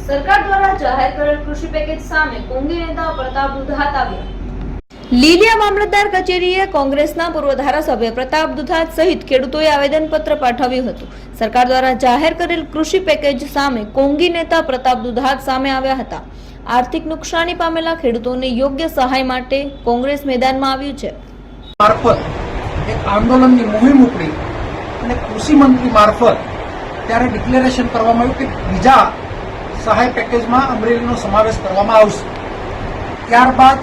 સરકાર દ્વારા જાહેર કરેલ કૃષિ પેકેજ સામે કોંગી નેતા પ્રતાપ દુધાત આવ્યા। લીલિયા મામલતદાર કચેરીએ કોંગ્રેસના પૂર્વ ધારાસભ્ય પ્રતાપ દુધાત સહિત ખેડૂતોએ આવેદનપત્ર પાઠવ્યું હતું। સરકાર દ્વારા જાહેર કરેલ કૃષિ પેકેજ સામે કોંગી નેતા પ્રતાપ દુધાત સામે આવ્યા હતા। આર્થિક નુકસાની પામેલા ખેડૂતોને યોગ્ય સહાય માટે કોંગ્રેસ મેદાનમાં આવ્યું છે। મારફત એક આંદોલનની મુહિમ ઉપડી અને કૃષિ મંત્રી મારફત ત્યારે ડિક્લેરેશન કરવામાં આવ્યું કે બીજા સહાય પેકેજમાં અમરેલીનો સમાવેશ કરવામાં આવશે। ત્યારબાદ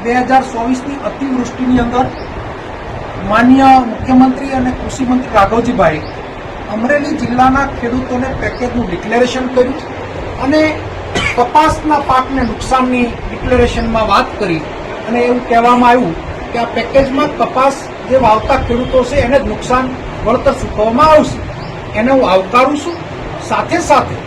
2024ની અતિવૃષ્ટિની અંદર માન્ય મુખ્યમંત્રી અને કૃષિ મંત્રી રાઘવજીભાઈ અમરેલી જિલ્લાના ખેડૂતોને પેકેજનું ડિક્લેરેશન કર્યું અને કપાસના પાકને નુકસાનની ડિક્લેરેશનમાં વાત કરી અને એવું કહેવામાં આવ્યું કે આ પેકેજમાં કપાસ જે વાવતા ખેડૂતો છે એને જ નુકસાન વળતર ચૂકવવામાં આવશે। એને હું આવકારું છું। સાથે સાથે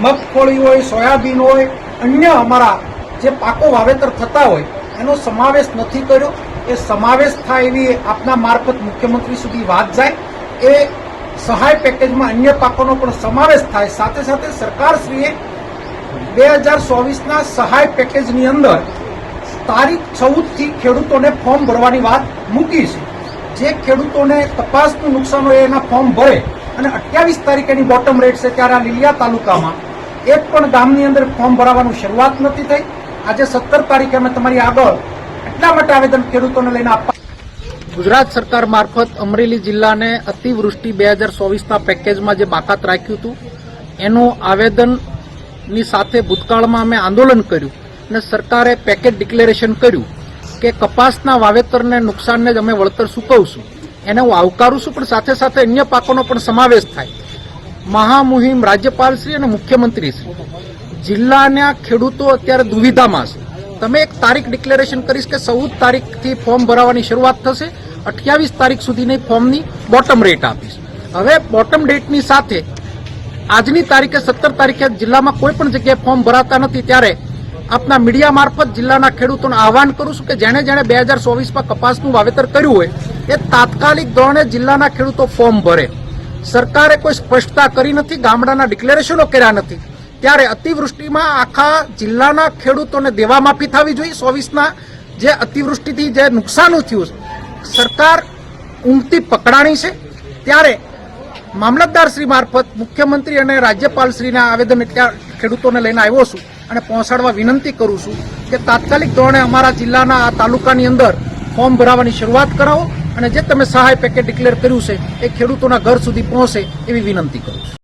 મગફળી હોય, સોયાબીન હોય, અન્ય અમારા જે પાકો વાવેતર થતા હોય એનો સમાવેશ નથી કર્યો। એ સમાવેશ થાય એવી આપના મારફત મુખ્યમંત્રી સુધી વાત જાય। એ સહાય પેકેજમાં અન્ય પાકોનો પણ સમાવેશ થાય। સાથે સાથે સરકારશ્રીએ 2024ના સહાય પેકેજની અંદર તારીખ 14થી ખેડૂતોને ફોર્મ ભરવાની વાત મૂકી છે। જે ખેડૂતોને કપાસનું નુકસાન હોય એના ફોર્મ ભરે અને 28 તારીખેની બોટમ રેટ છે ત્યારે આ લીલિયા તાલુકામાં એક પણ ગામની અંદર ફોર્મ ભરાવાનું શરૂઆત નથી થઈ। આજે 17 તારીખે અમે તમારી આગળ એટલા માટે આવેદન ખેડૂતોને લઈને આપવા ગુજરાત સરકાર મારફત અમરેલી જિલ્લાને અતિવૃષ્ટિ 2024ના પેકેજમાં જે બાકાત રાખ્યું હતું એનું આવેદનની સાથે ભૂતકાળમાં અમે આંદોલન કર્યું અને સરકારે પેકેજ ડિક્લેરેશન કર્યું કે કપાસના વાવેતરને નુકસાનને જ અમે વળતર ચૂકવશું। એને હું આવકારું છું, પણ સાથે સાથે અન્ય પાકોનો પણ સમાવેશ થાય। મહામુહિમ રાજ્યપાલશ્રી અને મુખ્યમંત્રીશ્રી જિલ્લાના ખેડૂતો અત્યારે દુવિધામાં છે। તમે એક તારીખ ડિક્લેરેશન કરીશ કે 14 તારીખથી ફોર્મ ભરાવાની શરૂઆત થશે, 28 તારીખ સુધીની ફોર્મની બોટમ રેટ આપીશ। હવે બોટમ ડેટની સાથે આજની તારીખે 17 તારીખે જિલ્લામાં કોઈ પણ જગ્યાએ ફોર્મ ભરાતા નથી। ત્યારે આપના મીડિયા મારફત જિલ્લાના ખેડૂતોને આહવાન કરું છું કે જેણે 2024માં કપાસનું વાવેતર કર્યું હોય એ તાત્કાલિક ધોરણે જિલ્લાના ખેડૂતો ફોર્મ ભરે। સરકારે કોઈ સ્પષ્ટતા કરી નથી, ગામડાના ડિક્લેરેશનો કર્યા નથી। ત્યારે અતિવૃષ્ટિમાં આખા જિલ્લાના ખેડૂતોને દેવા માફી થવી જોઈએ। 24ના જે અતિવૃષ્ટિથી જે નુકસાન થયું સરકાર ઊંઘતી પકડાણી છે। ત્યારે મામલતદારશ્રી મારફત મુખ્યમંત્રી અને રાજ્યપાલશ્રીના આવેદન ખેડૂતોને લઈને આવ્યો છું અને પહોંચાડવા વિનંતી કરું છું કે તાત્કાલિક ધોરણે અમારા જિલ્લાના આ તાલુકાની અંદર ફોર્મ ભરાવાની શરૂઆત કરાવો અને જે તમે સહાય પેકેજ ડિક્લેર કર્યું છે એ ખેડૂતોના ઘર સુધી પહોંચે એવી વિનંતી કરું છું।